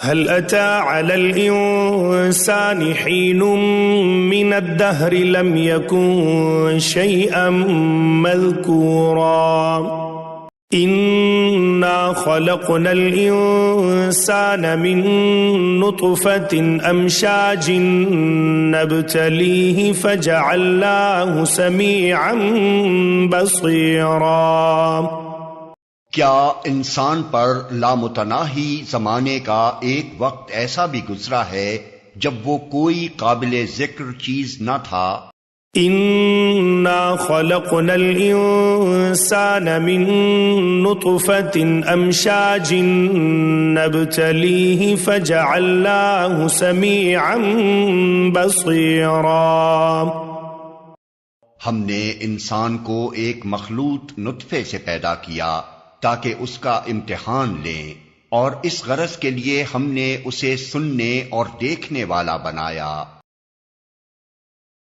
هل أتى على الإنسان حين من الدهر لم يكن شيئا مذكورا إنا خلقنا الإنسان من نطفة أمشاج نبتليه فجعلناه سميعا بصيرا۔ کیا انسان پر لامتناہی زمانے کا ایک وقت ایسا بھی گزرا ہے جب وہ کوئی قابل ذکر چیز نہ تھا؟ اِنَّا خَلَقْنَا الْإِنسَانَ مِن نُطْفَةٍ أَمْشَاجٍ نَبْتَلِيهِ فَجَعَلْنَاهُ سَمِيعًا بَصِيرًا۔ ہم نے انسان کو ایک مخلوط نطفے سے پیدا کیا تاکہ اس کا امتحان لیں، اور اس غرض کے لیے ہم نے اسے سننے اور دیکھنے والا بنایا۔